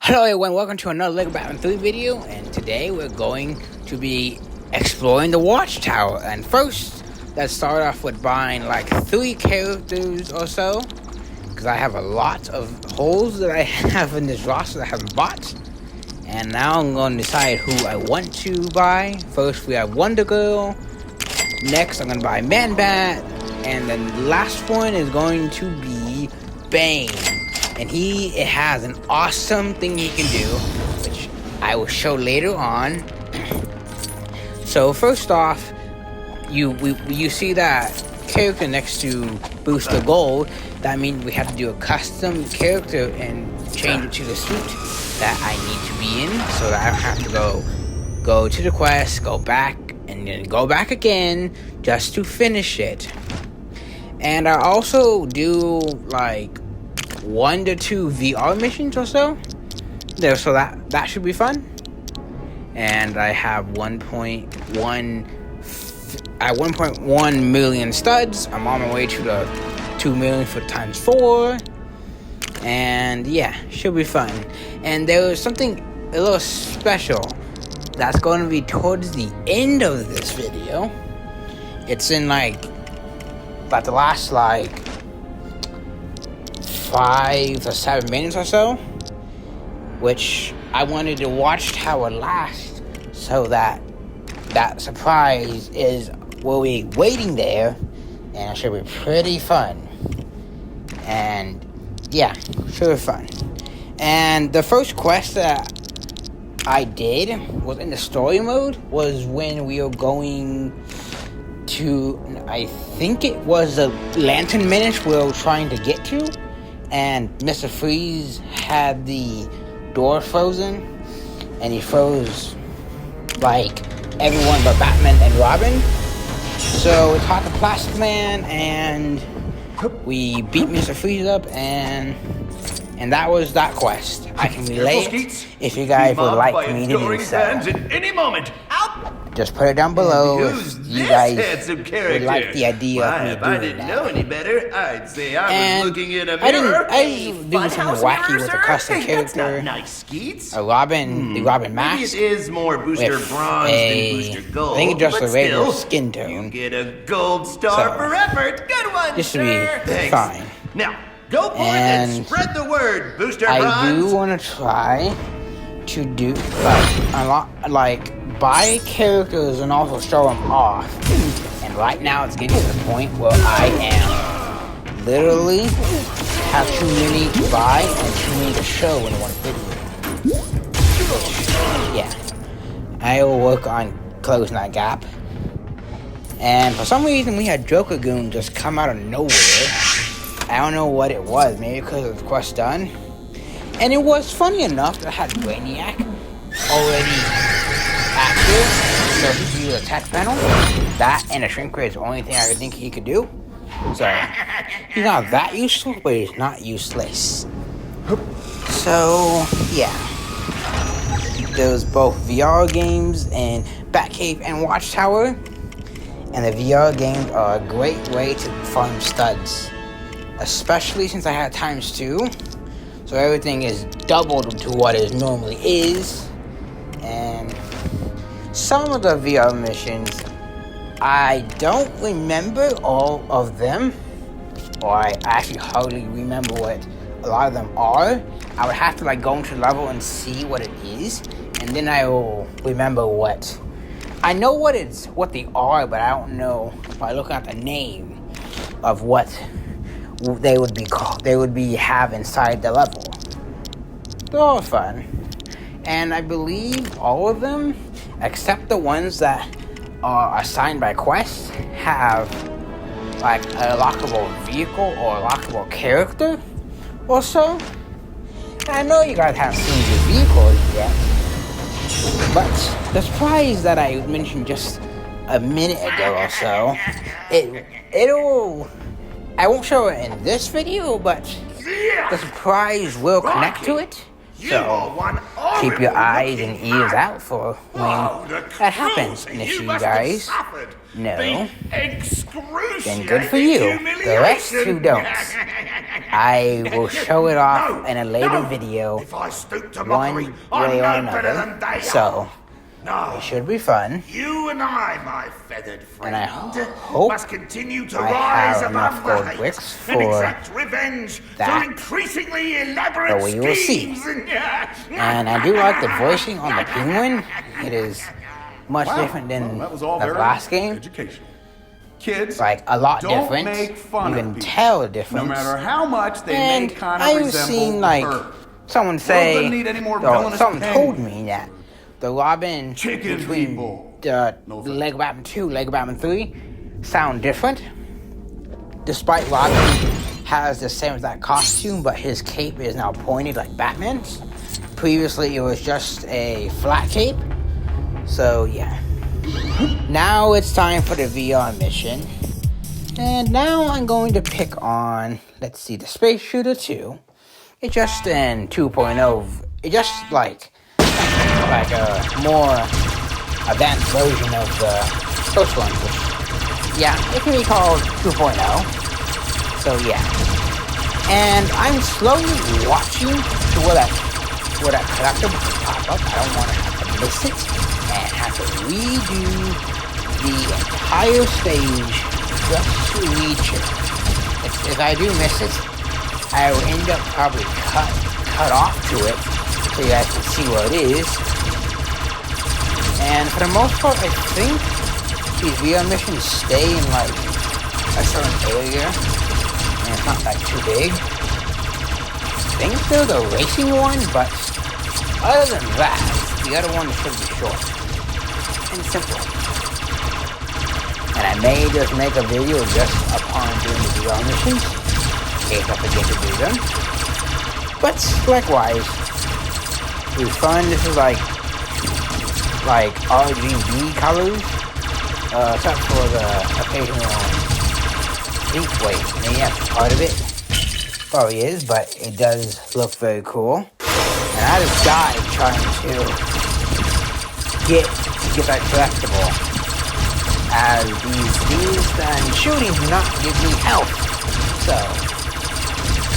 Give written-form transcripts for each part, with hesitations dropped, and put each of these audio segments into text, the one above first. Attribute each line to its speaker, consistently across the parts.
Speaker 1: Hello everyone, welcome to another LEGO Batman 3 video, and today we're going to be exploring the Watchtower. And first, let's start off with buying like 3 characters or so, because I have a lot of holes that I have in this roster that I haven't bought. And now I'm going to decide who I want to buy. First we have Wonder Girl, next I'm going to buy Man-Bat, and then the last one is going to be Bane. And it has an awesome thing he can do, which I will show later on. So first off, you see that character next to Booster Gold. That means we have to do a custom character and change it to the suit that I need to be in, so that I don't have to go to the quest, go back, and then go back again just to finish it. And I also do like 1 to 2 VR missions or so there, so that should be fun. And I have 1.1 million studs. I'm on my way to the 2 million for times 4, and yeah, should be fun. And there was something a little special that's going to be towards the end of this video. It's in like about the last like 5 to 7 minutes or so, which I wanted to Watchtower last, so that surprise will be waiting there, and it should be pretty fun. And yeah, should be fun. And the first quest that I did was in the story mode, was when we were going to, I think it was the Lantern Menace we were trying to get to. And Mr. Freeze had the door frozen, and he froze like everyone but Batman and Robin. So we caught the Plastic Man, and we beat Mr. Freeze up, and that was that quest. I can relate if you guys would like me to do so.
Speaker 2: At any moment.
Speaker 1: Just put it down below if you guys would like the idea of me doing that.
Speaker 2: If I didn't know any better, I'd say I was looking in a mirror.
Speaker 1: I was doing something wacky with a custom character.
Speaker 2: Nice, Skeets.
Speaker 1: The Robin mask.
Speaker 2: Maybe it is more Booster Bronze than Booster Gold.
Speaker 1: I think it's just a regular
Speaker 2: still,
Speaker 1: skin tone.
Speaker 2: You get a gold star for effort. Good one,
Speaker 1: this should be fine.
Speaker 2: Now, go for it and spread the word, Booster Bronze.
Speaker 1: I do want to try to do buy characters and also show them off. And right now it's getting to the point where I am literally have too many to buy and too many to show in one video. Yeah, I will work on closing that gap. And for some reason we had Joker Goon just come out of nowhere. I don't know what it was, maybe because of the quest done. And it was funny enough that I had Brainiac already active, so he could use attack panel. That and a shrink ray is the only thing I could think he could do. So he's not that useful, but he's not useless. So yeah, there's both VR games and Batcave and Watchtower, and the VR games are a great way to farm studs, especially since I had ×2, so everything is doubled to what it normally is. And some of the VR missions, I don't remember all of them, or I actually hardly remember what a lot of them are. I would have to go into the level and see what it is, and then I will remember what. I know what they are, but I don't know by looking at the name of what they would be called. They would have inside the level. They're all fun. And I believe all of them, except the ones that are assigned by quest, have like a lockable vehicle or a lockable character or so. And I know you guys haven't seen the vehicles yet, but the surprise that I mentioned just a minute ago or so, I won't show it in this video, but the surprise will connect to it. So keep your eyes and ears out for when that happens. And if you guys know, then good for you. The rest who don't, I will show it off in a later video, one way or another. So it should be fun.
Speaker 2: You and I, my feathered friend,
Speaker 1: and I hope
Speaker 2: must continue to
Speaker 1: I
Speaker 2: rise
Speaker 1: have
Speaker 2: above
Speaker 1: enough
Speaker 2: the
Speaker 1: gold
Speaker 2: hate
Speaker 1: bricks
Speaker 2: and
Speaker 1: for
Speaker 2: exact revenge
Speaker 1: that.
Speaker 2: through increasingly elaborate
Speaker 1: But we will see.
Speaker 2: schemes.
Speaker 1: And I do like the voicing on the penguin. It is much different than
Speaker 3: that was all
Speaker 1: the
Speaker 3: very
Speaker 1: last game.
Speaker 3: educational. Kids,
Speaker 1: Like a lot
Speaker 3: don't
Speaker 1: different.
Speaker 3: make fun
Speaker 1: You
Speaker 3: of
Speaker 1: can
Speaker 3: people,
Speaker 1: tell the difference.
Speaker 3: no matter how much they
Speaker 1: And
Speaker 3: may kind of
Speaker 1: I've
Speaker 3: resemble
Speaker 1: seen
Speaker 3: the
Speaker 1: like
Speaker 3: bird.
Speaker 1: someone
Speaker 3: World
Speaker 1: say,
Speaker 3: doesn't need any more
Speaker 1: or
Speaker 3: villainous
Speaker 1: someone told
Speaker 3: companions.
Speaker 1: me that the Robin
Speaker 3: Chicken
Speaker 1: between
Speaker 3: people.
Speaker 1: the
Speaker 3: No offense.
Speaker 1: Lego Batman 2, Lego Batman 3 sound different. Despite Robin has the same exact costume, but his cape is now pointed like Batman's. Previously, it was just a flat cape. So yeah. Now it's time for the VR mission. And now I'm going to pick on, let's see, the Space Shooter 2. It's just an 2.0. It's just like a more advanced version of the first one. Which, yeah, it can be called 2.0. So yeah. And I'm slowly watching to where that collectible could pop up. I don't want to have to miss it and have to redo the entire stage just to reach it. If I do miss it, I will end up probably cut off to it so you guys can see what it is. And for the most part, I think these VR missions stay in like a certain area, and it's not like too big. I think they're the racing one, but other than that, the other one should be short and simple. And I may just make a video just upon doing the VR missions, in case I forget to do them. But likewise, it was fun. This is like RGB colors, except for the occasional ink wave. Maybe that's part of it. Probably is, but it does look very cool. And I just died trying to get that collectible, as these and shooting do not give me health. So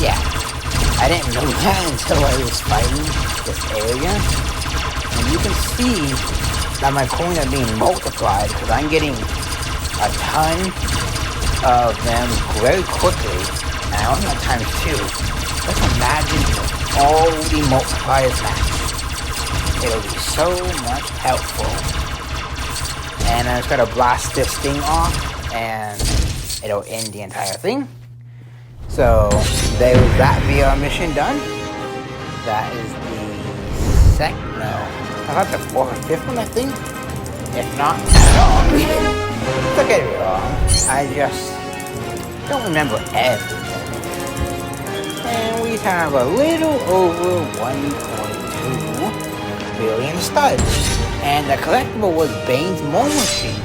Speaker 1: yeah, I didn't know that until I was fighting this area. And you can see that my coins are being multiplied because I'm getting a ton of them very quickly. And I only have times 2. Let's imagine all the multipliers match. It'll be so much helpful. And I just gotta blast this thing off and it'll end the entire thing. So there's that VR mission done. That is the second, no, I thought the 4th or 5th one, I think. If not, don't get me wrong, I just don't remember everything. And we have a little over 1.2 billion studs. And the collectible was Bane's Mole Machine.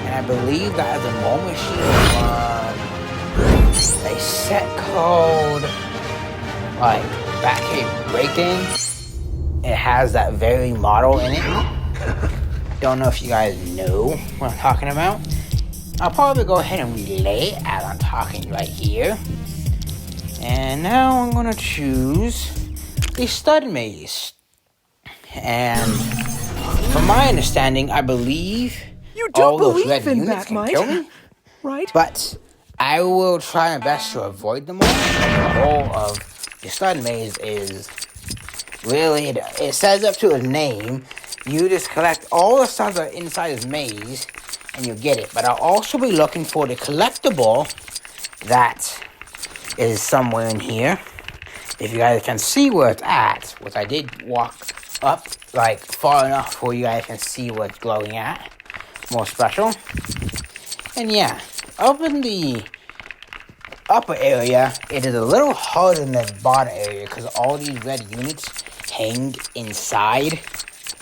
Speaker 1: And I believe that is a mole machine from a set called like Batcave Breaking. It has that very model in it. Don't know if you guys know what I'm talking about. I'll probably go ahead and relay it as I'm talking right here. And now I'm gonna choose the stud maze. And from my understanding, I believe
Speaker 4: you do
Speaker 1: all those
Speaker 4: believe
Speaker 1: red
Speaker 4: in
Speaker 1: units
Speaker 4: that,
Speaker 1: can
Speaker 4: Mike?
Speaker 1: kill me.
Speaker 4: Right?
Speaker 1: But I will try my best to avoid them all. The goal of the stud maze is really, it says up to a name. You just collect all the stuff that are inside this maze and you get it. But I'll also be looking for the collectible that is somewhere in here. If you guys can see where it's at, which I did walk up like far enough where you guys can see what it's glowing at. More special. And yeah, up in the upper area, it is a little harder than the bottom area because all these red units hang inside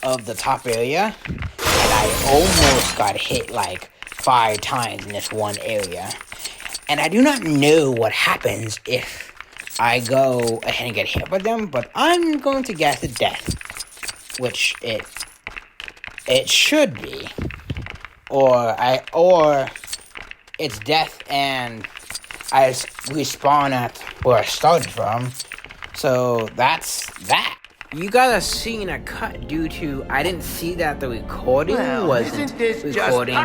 Speaker 1: of the top area. And I almost got hit like 5 times in this one area. And I do not know what happens if I go ahead and get hit by them, but I'm going to guess it's death, which it should be, or it's death and I respawn at where I started from. So that's that. You got a scene a cut due to I didn't see that the recording wasn't recording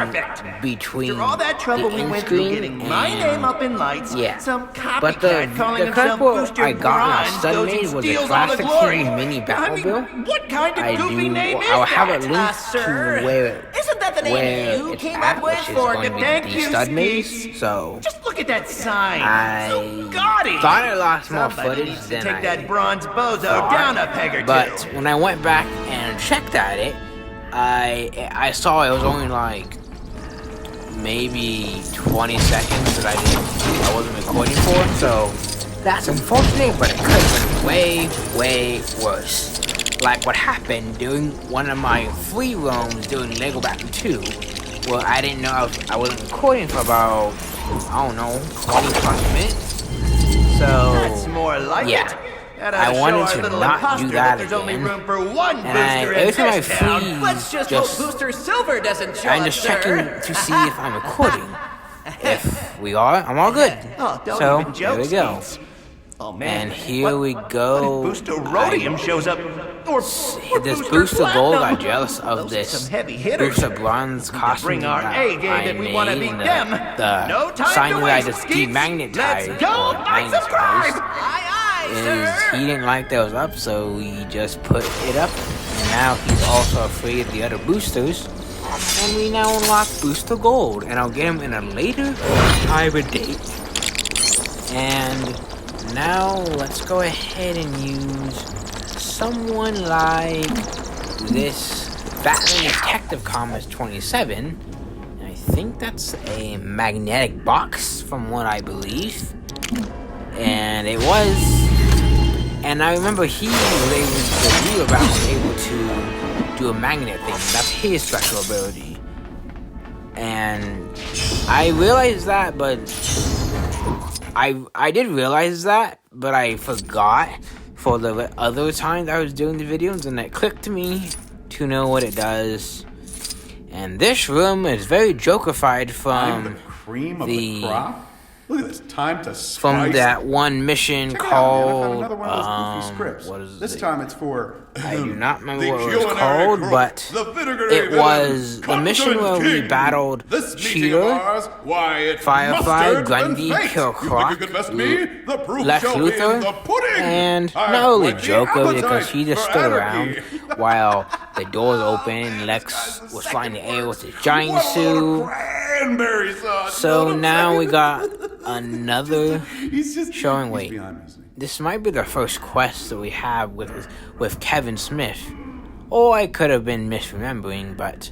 Speaker 1: between
Speaker 2: after all that trouble we went through getting my name up in lights.
Speaker 1: Yeah,
Speaker 2: some
Speaker 1: but the collectible I got in a stud made was a classic series mini Batmobile.
Speaker 2: What kind of goofy name is
Speaker 1: I'll have
Speaker 2: that?
Speaker 1: it linked to where
Speaker 2: Isn't that the name you
Speaker 1: it's
Speaker 2: came
Speaker 1: at,
Speaker 2: up with
Speaker 1: which is
Speaker 2: for
Speaker 1: going to
Speaker 2: thank
Speaker 1: be
Speaker 2: you
Speaker 1: the stud maze.
Speaker 2: speech?
Speaker 1: So
Speaker 2: Just look at that sign.
Speaker 1: I
Speaker 2: So gaudy.
Speaker 1: thought I lost more
Speaker 2: Somebody
Speaker 1: footage
Speaker 2: needs to
Speaker 1: than
Speaker 2: take
Speaker 1: I
Speaker 2: that bronze bozo
Speaker 1: thought.
Speaker 2: down a peg or two.
Speaker 1: But when I went back and checked at it, I saw it was only like maybe 20 seconds that I wasn't recording for. So that's unfortunate, but it could have been way worse. Like what happened during one of my free roams during Lego Batman 2. Well, I didn't know I wasn't recording for about, I don't know, 20 plus minutes. So
Speaker 2: That's more like
Speaker 1: yeah.
Speaker 2: it. That
Speaker 1: I
Speaker 2: ought to
Speaker 1: wanted
Speaker 2: show our
Speaker 1: to
Speaker 2: little
Speaker 1: not
Speaker 2: imposter
Speaker 1: do that
Speaker 2: there's only
Speaker 1: again.
Speaker 2: room for one
Speaker 1: And
Speaker 2: booster
Speaker 1: every
Speaker 2: in
Speaker 1: time I
Speaker 2: this town.
Speaker 1: freeze,
Speaker 2: Let's just hope Booster Silver doesn't show
Speaker 1: I'm
Speaker 2: up,
Speaker 1: just
Speaker 2: sir.
Speaker 1: checking to see if I'm recording. If we are, I'm all good.
Speaker 2: Oh, don't
Speaker 1: So
Speaker 2: even
Speaker 1: here
Speaker 2: joke,
Speaker 1: we go.
Speaker 2: Skeets. Oh man.
Speaker 1: And here we go.
Speaker 2: What if Booster Rhodium shows up? Or
Speaker 1: This
Speaker 2: Booster
Speaker 1: Booster Gold
Speaker 2: Platinum?
Speaker 1: got jealous of
Speaker 2: Those are
Speaker 1: this
Speaker 2: some heavy hitters.
Speaker 1: Booster Bronze costume
Speaker 2: Bring our
Speaker 1: that
Speaker 2: A game
Speaker 1: I
Speaker 2: and we
Speaker 1: made,
Speaker 2: want to beat
Speaker 1: and
Speaker 2: them.
Speaker 1: the
Speaker 2: No time
Speaker 1: sign
Speaker 2: to
Speaker 1: that I
Speaker 2: waste,
Speaker 1: just
Speaker 2: Skeets.
Speaker 1: demagnetized
Speaker 2: Let's go,
Speaker 1: or
Speaker 2: find some crime.
Speaker 1: magnetized
Speaker 2: Aye,
Speaker 1: is he didn't like that was up, so we just put it up. And now he's also afraid of the other boosters. And we now unlock Booster Gold, and I'll get him in a later time and date. And now let's go ahead and use someone like this Batman Detective Comics 27. I think that's a magnetic box from what I believe. And it was. And I remember we were able to do a magnet thing. That's his special ability. And I realized that, but I did realize that, but I forgot for the other time that I was doing the videos, and it clicked to me to know what it does. And this room is very Joker-fied from
Speaker 3: the cream of the crop. Look at this. Time to spice.
Speaker 1: From that one mission
Speaker 3: Check it out,
Speaker 1: called
Speaker 3: man. I found another one of those goofy scripts.
Speaker 1: what is
Speaker 3: this
Speaker 1: it?
Speaker 3: time it's for.
Speaker 1: I do not remember
Speaker 3: the
Speaker 1: what it was
Speaker 3: culinary
Speaker 1: called,
Speaker 3: crook,
Speaker 1: but
Speaker 3: the vinegary
Speaker 1: it
Speaker 3: villain,
Speaker 1: was the mission where we
Speaker 3: King.
Speaker 1: battled
Speaker 3: This meeting
Speaker 1: Cheater,
Speaker 3: of ours, why, it's
Speaker 1: Firefly,
Speaker 3: mustard
Speaker 1: Grundy,
Speaker 3: and fate.
Speaker 1: Kill
Speaker 3: You
Speaker 1: Croc,
Speaker 3: think you can best me? The proof
Speaker 1: Lex
Speaker 3: shall be
Speaker 1: Luthor,
Speaker 3: in the pudding.
Speaker 1: and
Speaker 3: I
Speaker 1: not only
Speaker 3: have
Speaker 1: Joker
Speaker 3: plenty
Speaker 1: because he just
Speaker 3: for
Speaker 1: stood around
Speaker 3: anarchy.
Speaker 1: while the doors opened and Lex was flying in the air with his giant
Speaker 3: What a
Speaker 1: suit.
Speaker 3: cranberry sauce.
Speaker 1: So
Speaker 3: You know
Speaker 1: now
Speaker 3: what
Speaker 1: we
Speaker 3: I'm
Speaker 1: got
Speaker 3: saying?
Speaker 1: another
Speaker 3: He's just
Speaker 1: showing.
Speaker 3: he's
Speaker 1: Wait,
Speaker 3: behind me, isn't he?
Speaker 1: this might be the first quest that we have with Kevin Smith. Or I could have been misremembering, but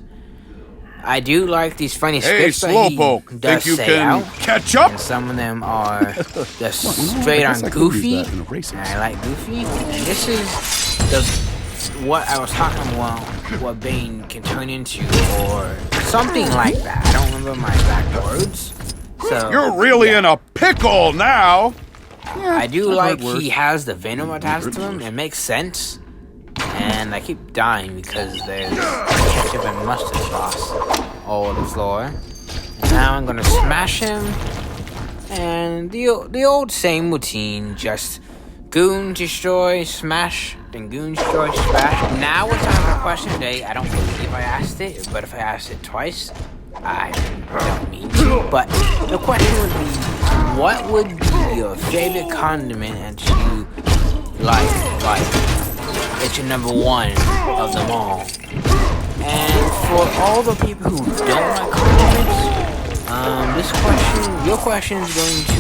Speaker 1: I do like these funny
Speaker 4: Hey,
Speaker 1: scripts that he
Speaker 4: Slowpoke,
Speaker 1: does
Speaker 4: think you
Speaker 1: say
Speaker 4: can
Speaker 1: out.
Speaker 4: catch up?
Speaker 1: And some of them are just
Speaker 3: I
Speaker 1: straight
Speaker 3: guess
Speaker 1: on
Speaker 3: I could use
Speaker 1: goofy.
Speaker 3: that in a racing
Speaker 1: And I like goofy. And this is what I was talking about, what Bane can turn into, or something like that. I don't remember my exact words. So
Speaker 4: You're really
Speaker 1: yeah.
Speaker 4: in a pickle now.
Speaker 1: I do
Speaker 3: I've
Speaker 1: like
Speaker 3: heard worse.
Speaker 1: he has the venom attached to him. It makes sense. And I keep dying because there's ketchup and mustard sauce all over the floor. Now I'm gonna smash him. And the old same routine, just goon, destroy, smash, then goon, destroy, smash. Now it's time for question today. I don't believe I asked it, but if I asked it twice, I don't mean to. But the question would be, what would be your favorite condiment that you like it's your number one of them all? And for all the people who don't like condiments, your question is going to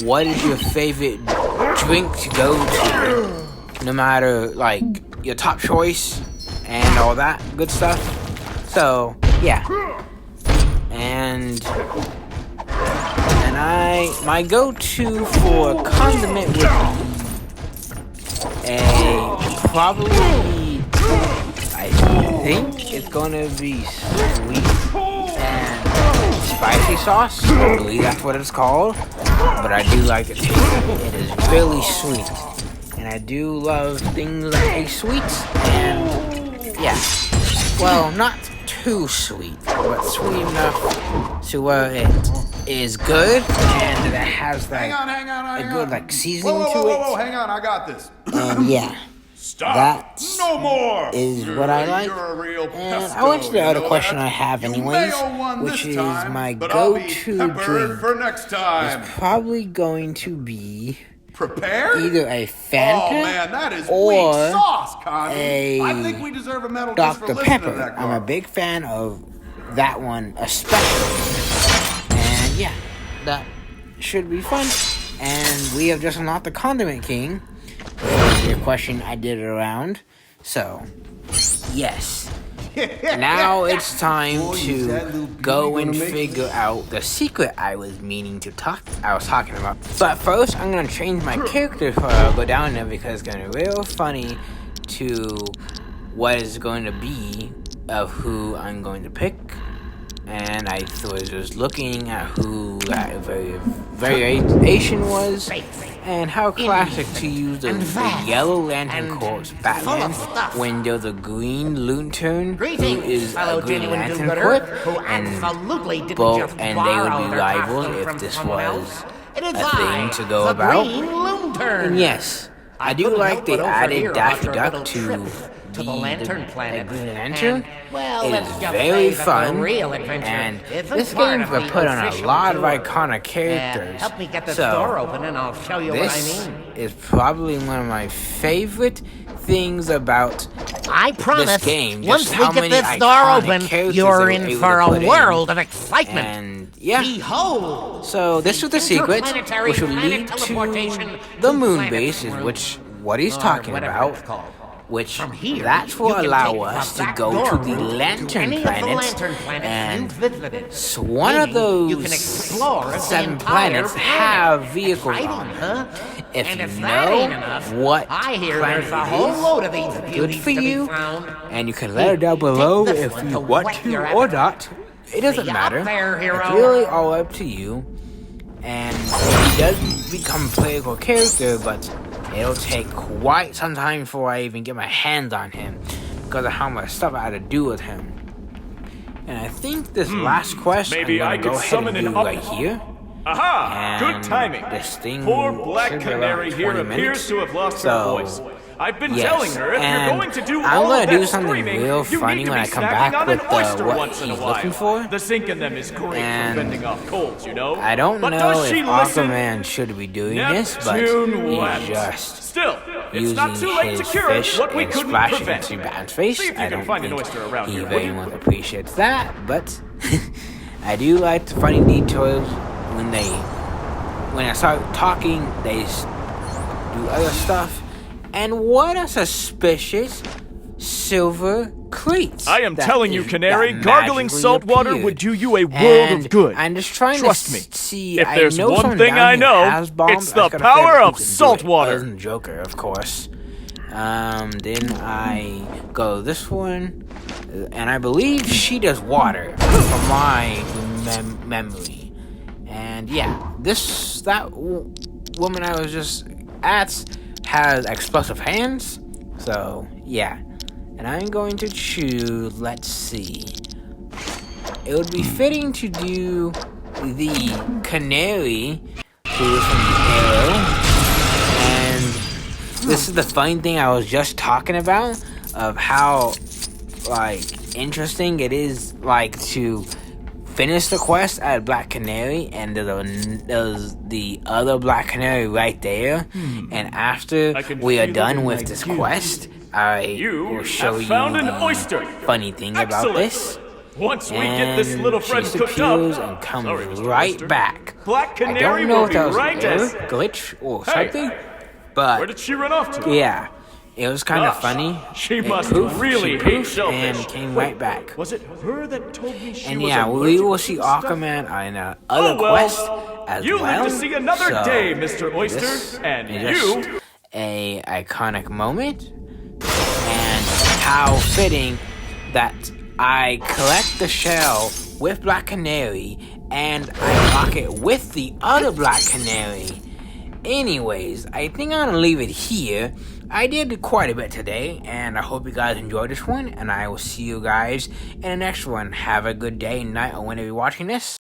Speaker 1: be, what is your favorite drink to go to? No matter, like, your top choice and all that good stuff. So, yeah. And my go-to for condiment would be probably, I think it's gonna be sweet and spicy sauce. I believe that's what it's called. but I do like the taste. It is really sweet, and I do love things that taste sweet. And yeah, well, not too sweet, but sweet enough to where it is good, and it has like
Speaker 3: Hang on.
Speaker 1: a good like seasoning to it.
Speaker 3: Whoa, hang on, I got this.
Speaker 1: And yeah.
Speaker 3: Stop!
Speaker 1: That
Speaker 3: No more!
Speaker 1: is what I like.
Speaker 3: You're a real
Speaker 1: And
Speaker 3: pesto,
Speaker 1: I went to the
Speaker 3: you
Speaker 1: other
Speaker 3: know
Speaker 1: question
Speaker 3: that?
Speaker 1: I have
Speaker 3: You
Speaker 1: anyways,
Speaker 3: may owe one
Speaker 1: which
Speaker 3: this
Speaker 1: is
Speaker 3: time,
Speaker 1: my
Speaker 3: but I'll be
Speaker 1: go-to
Speaker 3: peppered
Speaker 1: drink.
Speaker 3: for next time.
Speaker 1: It's probably going to be
Speaker 3: Prepared?
Speaker 1: either a Fanta
Speaker 3: Oh man, that is
Speaker 1: or
Speaker 3: weak sauce, Connie.
Speaker 1: a
Speaker 3: I think we deserve a medal just for
Speaker 1: Dr.
Speaker 3: listening
Speaker 1: Pepper.
Speaker 3: to that
Speaker 1: I'm a
Speaker 3: garbage.
Speaker 1: big fan of that one especially. And yeah, that should be fun. And we have just unlocked the Condiment King. Which is your question I did it around. So, yes. Now it's time to go and figure out the secret I was talking about. But first, I'm gonna change my character before I go down there because it's gonna be real funny to what is going to be of who I'm going to pick. And I was just looking at who that variation was, and how classic to use the Yellow Lantern Corps Batman when there's a Green Lantern who is a Green Lantern Corps, and they would be rivals if this was a thing to go about. And yes, I do like the added Daffy Duck to the Lantern Planet. Green Lantern. It is very fun, and this game has put on a lot of iconic characters.
Speaker 5: Help me get this door open and I'll show you what I mean.
Speaker 1: Is probably one of my favorite things about
Speaker 5: I promise,
Speaker 1: this game.
Speaker 5: once
Speaker 1: Just
Speaker 5: we
Speaker 1: how
Speaker 5: get
Speaker 1: many
Speaker 5: this door
Speaker 1: iconic
Speaker 5: open,
Speaker 1: characters
Speaker 5: you're
Speaker 1: they were
Speaker 5: in
Speaker 1: able
Speaker 5: for
Speaker 1: to
Speaker 5: a
Speaker 1: put in.
Speaker 5: world of excitement.
Speaker 1: And yeah.
Speaker 5: Behold!
Speaker 1: So this was the secret,
Speaker 5: Interplanetary
Speaker 1: which will lead
Speaker 5: planet
Speaker 1: to
Speaker 5: teleportation
Speaker 1: the
Speaker 5: to
Speaker 1: moon
Speaker 5: planet
Speaker 1: base, is
Speaker 5: world,
Speaker 1: what he's
Speaker 5: or
Speaker 1: talking
Speaker 5: whatever
Speaker 1: about.
Speaker 5: it's called.
Speaker 1: Which
Speaker 5: From here,
Speaker 1: that will
Speaker 5: you can
Speaker 1: allow
Speaker 5: take
Speaker 1: us
Speaker 5: the
Speaker 1: to
Speaker 5: back
Speaker 1: go
Speaker 5: door
Speaker 1: to the
Speaker 5: route to
Speaker 1: Lantern
Speaker 5: any of the
Speaker 1: planets,
Speaker 5: Lantern planets
Speaker 1: and
Speaker 5: you've visited.
Speaker 1: one of
Speaker 5: Meaning you
Speaker 1: those
Speaker 5: can explore the
Speaker 1: 7
Speaker 5: entire
Speaker 1: planets
Speaker 5: planet.
Speaker 1: have vehicles
Speaker 5: Exciting,
Speaker 1: on
Speaker 5: huh?
Speaker 1: them. If
Speaker 5: And
Speaker 1: you
Speaker 5: if that ain't
Speaker 1: know
Speaker 5: enough,
Speaker 1: what
Speaker 5: I hear
Speaker 1: planet
Speaker 5: there's a whole
Speaker 1: it
Speaker 5: load of these
Speaker 1: is, good
Speaker 5: beauties
Speaker 1: for
Speaker 5: to be
Speaker 1: you,
Speaker 5: found.
Speaker 1: and you can let it down below
Speaker 5: this
Speaker 1: if
Speaker 5: one
Speaker 1: you
Speaker 5: to
Speaker 1: want
Speaker 5: whet
Speaker 1: to
Speaker 5: your
Speaker 1: or
Speaker 5: appetite.
Speaker 1: not. It doesn't
Speaker 5: See you
Speaker 1: matter.
Speaker 5: up there, hero.
Speaker 1: It's really all up to you. And he does become a playable character, but it'll take quite some time before I even get my hands on him because of how much stuff I had to do with him. And I think this last quest
Speaker 6: Maybe
Speaker 1: I'm
Speaker 6: I
Speaker 1: gonna
Speaker 6: could
Speaker 1: go ahead
Speaker 6: summon
Speaker 1: and
Speaker 6: an
Speaker 1: do
Speaker 6: up-
Speaker 1: right here.
Speaker 6: Aha! Good
Speaker 1: And
Speaker 6: timing.
Speaker 1: This thing
Speaker 6: Poor Black
Speaker 1: should be around
Speaker 6: Canary here
Speaker 1: 20
Speaker 6: appears
Speaker 1: minutes.
Speaker 6: to have lost
Speaker 1: So,
Speaker 6: her voice. I've been
Speaker 1: yes,
Speaker 6: telling her if you're
Speaker 1: and
Speaker 6: going to do
Speaker 1: I'm
Speaker 6: all
Speaker 1: gonna
Speaker 6: of
Speaker 1: do
Speaker 6: that
Speaker 1: something
Speaker 6: screaming,
Speaker 1: real
Speaker 6: you
Speaker 1: funny
Speaker 6: need to
Speaker 1: when
Speaker 6: be
Speaker 1: I come
Speaker 6: snacking
Speaker 1: back
Speaker 6: on
Speaker 1: with
Speaker 6: an oyster
Speaker 1: what
Speaker 6: once in a
Speaker 1: he's
Speaker 6: while.
Speaker 1: looking for.
Speaker 6: The zinc in them is great
Speaker 1: And
Speaker 6: for fending off colds, you know.
Speaker 1: I don't
Speaker 6: but
Speaker 1: know
Speaker 6: does
Speaker 1: if
Speaker 6: she listen?
Speaker 1: Aquaman should be doing this, but
Speaker 6: Neptune
Speaker 1: he's
Speaker 6: wept.
Speaker 1: just
Speaker 6: Still, it's
Speaker 1: using
Speaker 6: not too late
Speaker 1: his
Speaker 6: to cure
Speaker 1: fish
Speaker 6: what we
Speaker 1: and
Speaker 6: couldn't
Speaker 1: splashing
Speaker 6: prevent.
Speaker 1: into Batman's face.
Speaker 6: See if you
Speaker 1: I
Speaker 6: can
Speaker 1: don't
Speaker 6: find an
Speaker 1: think
Speaker 6: oyster around
Speaker 1: he
Speaker 6: here,
Speaker 1: very
Speaker 6: will you?
Speaker 1: much appreciates that, but I do like the funny details when I start talking, they do other stuff. And what a suspicious silver crate.
Speaker 6: I am
Speaker 1: that
Speaker 6: telling you,
Speaker 1: is-
Speaker 6: Canary,
Speaker 1: that
Speaker 6: gargling
Speaker 1: magically
Speaker 6: salt water
Speaker 1: appeared.
Speaker 6: would do you a world
Speaker 1: And
Speaker 6: of good.
Speaker 1: I'm just trying
Speaker 6: Trust
Speaker 1: to
Speaker 6: me.
Speaker 1: see.
Speaker 6: If
Speaker 1: I
Speaker 6: there's
Speaker 1: know
Speaker 6: one
Speaker 1: someone
Speaker 6: thing
Speaker 1: down
Speaker 6: I
Speaker 1: here
Speaker 6: know,
Speaker 1: has bombs.
Speaker 6: it's
Speaker 1: I
Speaker 6: the
Speaker 1: just gotta figure
Speaker 6: power
Speaker 1: out
Speaker 6: of
Speaker 1: who can do
Speaker 6: salt
Speaker 1: it.
Speaker 6: water.
Speaker 1: Other than Joker, of course. Then I go this one, and I believe she does water from my memory. And yeah, woman I was just at has explosive hands. So yeah, and I'm going to choose. Let's see. It would be fitting to do the Canary, who is from the Arrow. And this is the fun thing I was just talking about, of how, interesting it is, to finish the quest at Black Canary, and there's the other Black Canary right there. And after we are done with this quest, I will show you
Speaker 6: found an
Speaker 1: the
Speaker 6: oyster.
Speaker 1: funny thing about
Speaker 6: Excellent.
Speaker 1: this.
Speaker 6: Once we get this
Speaker 1: And
Speaker 6: little friend
Speaker 1: she
Speaker 6: cooked
Speaker 1: disappears
Speaker 6: up,
Speaker 1: and comes
Speaker 6: sorry, Mr.
Speaker 1: right
Speaker 6: Oyster.
Speaker 1: back.
Speaker 6: Black
Speaker 1: I
Speaker 6: Canary
Speaker 1: don't know
Speaker 6: will
Speaker 1: if
Speaker 6: be
Speaker 1: that was
Speaker 6: right
Speaker 1: an error,
Speaker 6: as...
Speaker 1: glitch or
Speaker 6: Hey,
Speaker 1: something, but
Speaker 6: where did she run off to?
Speaker 1: yeah, it was kind of
Speaker 6: Gosh,
Speaker 1: funny.
Speaker 6: she
Speaker 1: It
Speaker 6: must
Speaker 1: poofed,
Speaker 6: really
Speaker 1: she
Speaker 6: hate
Speaker 1: poofed
Speaker 6: shellfish.
Speaker 1: and came
Speaker 6: Wait,
Speaker 1: right back.
Speaker 6: Was it her that told me she
Speaker 1: And
Speaker 6: was
Speaker 1: yeah, we
Speaker 6: allergic
Speaker 1: will
Speaker 6: to
Speaker 1: see
Speaker 6: stuff?
Speaker 1: Aquaman on other
Speaker 6: Oh, well,
Speaker 1: quests as
Speaker 6: you
Speaker 1: well.
Speaker 6: live to see another
Speaker 1: So,
Speaker 6: day, Mr. Oyster,
Speaker 1: this
Speaker 6: and
Speaker 1: is
Speaker 6: you...
Speaker 1: just a iconic moment, and how fitting that I collect the shell with Black Canary, and I lock it with the other Black Canary. Anyways, I think I'm gonna leave it here. I did quite a bit today, and I hope you guys enjoyed this one, and I will see you guys in the next one. Have a good day, night, or whenever you're watching this.